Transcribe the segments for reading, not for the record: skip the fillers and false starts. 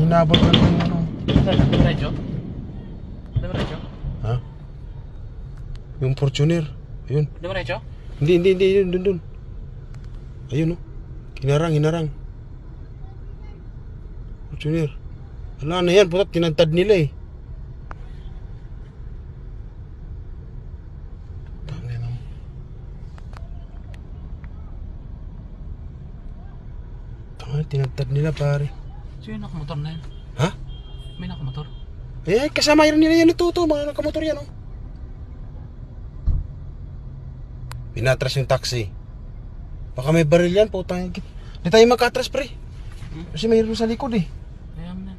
hinabol ka ng ano. Diretso? Diretso? Ha? Yung Fortuner. Ayun. Diretso? Hindi. Yun, dun. Ayun, oh. Hinarang. Fortuner. Wala na yan. Putat, tinantad nila eh. Tangin mo. Tangin, tinantad nila pare. So yung nakamotor na yun? Ha? May nakamotor? Eh, kasama yun nila yan ito. Mga nakamotor yan, oh. Pinatras yung taxi. Baka may baril yan, putang. Di tayo magkatras, pre. Kasi mayroon sa likod eh. Kaya mo na.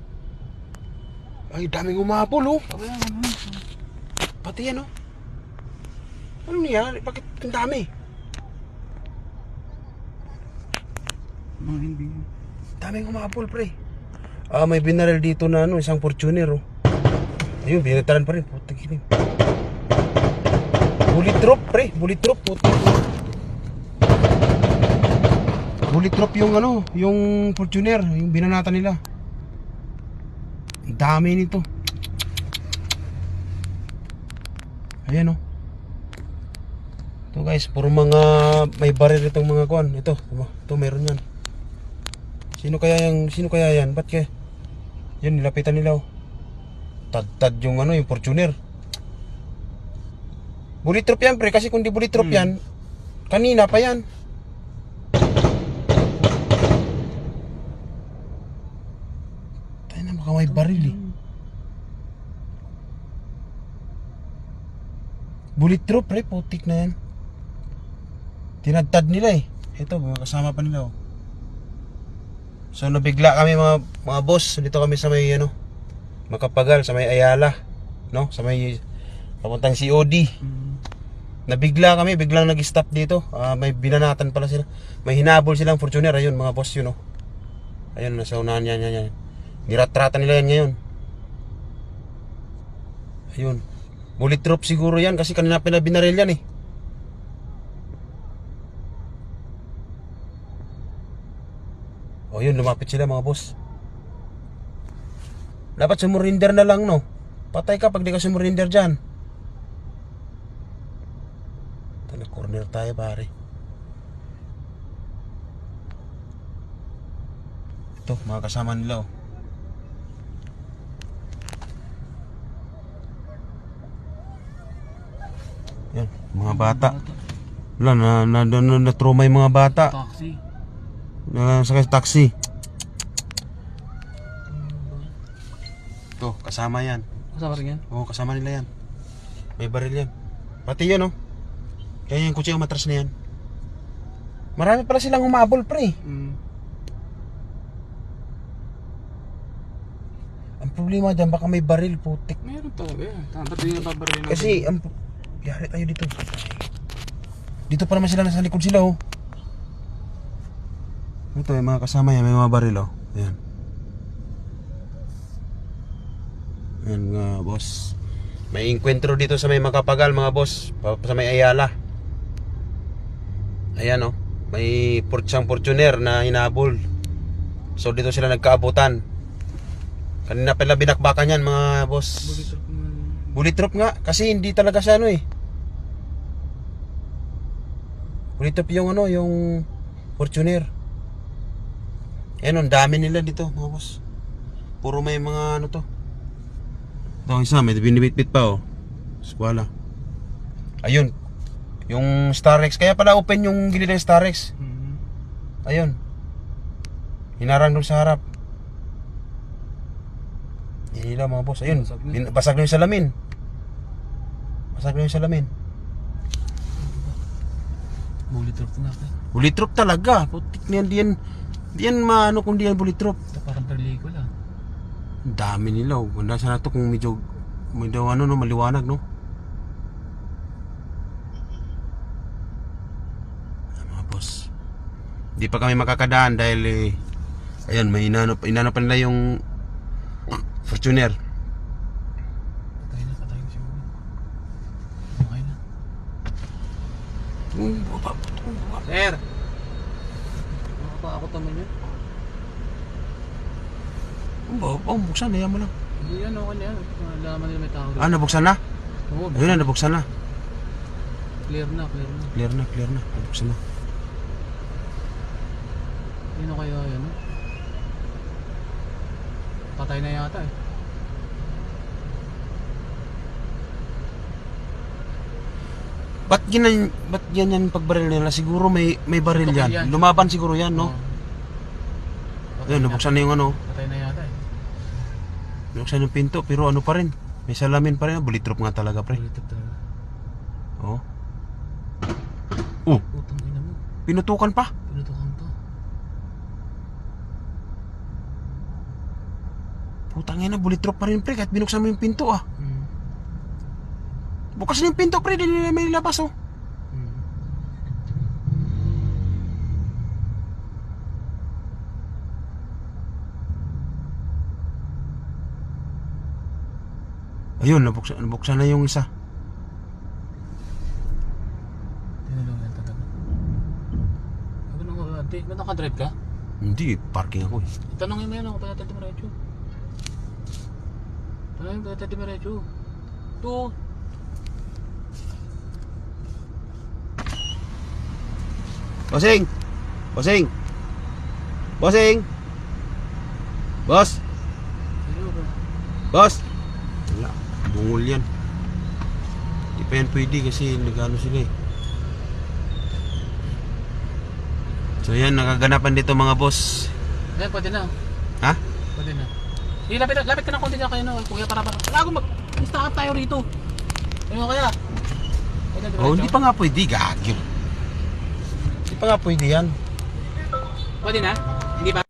Ay, daming umapol, oh. Kaya mo na. Pati yan, oh. Ano niya? Bakit ang dami? Mga hindi. Daming umapol, pre. May binaril dito na ano, isang Fortuner, oh. Ayun, binataran pa rin. Putik yun. Bullet drop, pre. Bullet drop, putik. Bullet drop yung ano, yung Fortuner, yung binanatan nila. Ang dami nito. Ayan, oh. Ito guys, puro mga may baril itong mga kuan. Ito meron yan. Sino kaya yan? Ba't kaya? Yan, nilapitan nila, oh. Tad yung ano, yung Fortuner. Bullet drop yan, pre, kasi kung di bullet drop yan, kanina pa yan. Tayo na, baka may baril eh. Bullet drop, pre, putik na yan. Tinadtad nila eh. Ito, mga kasama pa nila, oh. So nabigla kami mga boss. Dito kami sa may ano, Makapagal, sa may Ayala, no? Sa may papuntang COD. Nabigla kami, biglang nag-stop dito. May binanatan pala sila. May hinabol silang Fortuner, ayun mga boss yun, oh. Ayun, nasa unahan yan. Nirat-ratan nila yan ngayon. Ayun. Bullet drop siguro yan kasi kanina pala binaril yan eh. O yun, lumapit sila mga boss. Dapat sumurinder na lang, no? Patay ka pag di ka sumurinder dyan. Corner tayo, pare. Ito, mga kasama nila, oh. Yan, mga bata. Wala, na-trauma yung mga bata. Taxi. Sakay sa taxi. Ito, kasama yan. Kasama rin yan? Oo, kasama nila yan. May baril yan. Pati yun, oh. Kaya yung kutsi umatras na yan. Marami pala silang humabol, pre. Ang problema dyan, baka may baril, putik. Meron talaga yan. Ba't hindi nababaril natin? Kasi, yari tayo dito. Dito pa naman sila, nasa likod sila, oh. Ito, yung mga kasama yan, may mga baril, oh. Ayan. Ayan nga, boss. May enkwentro dito sa may Makapagal, mga boss. Sa may Ayala. Ayan, oh. May siyang Fortuner na hinabol. So dito sila nagkaabutan. Kanina pala binakbakan yan, mga boss. Bullet drop nga. Kasi hindi talaga siya ano eh. Bullet drop yung ano, yung Fortuner. Ayan, ang dami nila dito, mga boss. Puro may mga ano to. Ito ang isa, may binibitbit pa, oh. Skwala. Ayun. Yung Starex. Kaya pala open yung gilid ng Starex. Ayun. Hinarang doon sa harap. Hila, mga boss. Ayun. Basag na yung salamin. Bullet drop na ako. Bullet drop talaga. Putik na yan. Di yan maano kung di yan bullet drop. Ito parang pelikula. Ang dami nila, oh. Ganda sana to kung medyo ano, no, maliwanag, no? Mga boss. Di pa kami makakadaan dahil ayan, may inano pa nila yung Fortuner. Patay na siguro. Okay na. Sir! Nakakatakot naman yun. Buksan, ayaw mo lang. Hindi yan, okay na yan. Malaman nila may tao rin. Nabuksan na? Oo, Ayun na, nabuksan na. clear na, clear na. Clear na. Nabuksan na. Sino kaya yan? No? Patay na yata eh. Ba't ganyan pagbaril nila? Siguro may baril Tukil yan. yan. Lumaban siguro yan, no? Oo. Ayun, nabuksan na yung ano. Patay na yata eh. Nabuksan yung pinto, pero ano pa rin? May salamin pa rin. Bulletproof nga talaga, pre. Ulit talaga. Oo. Putang ina mo. Pinutukan pa. Pinutukan pa. Putang ina, bulletproof pa rin, pre. Kahit binuksan mo yung pinto, ah. Bukas na yung pinto, pre. Dili na may labas, oh. Ayun, nabuksan na yung isa. Tinulungan talaga. Ano nang orante? Ba't nakadrive ka? Hindi, parking ako, eh. Tanongin mo yan ako, pagkatad di Marecho. Tanongin mo pagkatad di Marecho. Ito. Bossing! Bossing! Bossing! Boss! Sino ba? Boss! Wala, bungol yan. Di pa yan pwede kasi nagano sila eh. So yan, nakaganapan dito mga boss. Ayan, pwede na. Ha? Pwede na. Sige, lapit ka na konti niya kayo no. Kuya, para lago mag-instack tayo rito. Ayun kaya. Pwede na, Oh, hindi pa nga pwede, gagyo. Hindi pa nga pwede yan. Pwede na? Hindi ba?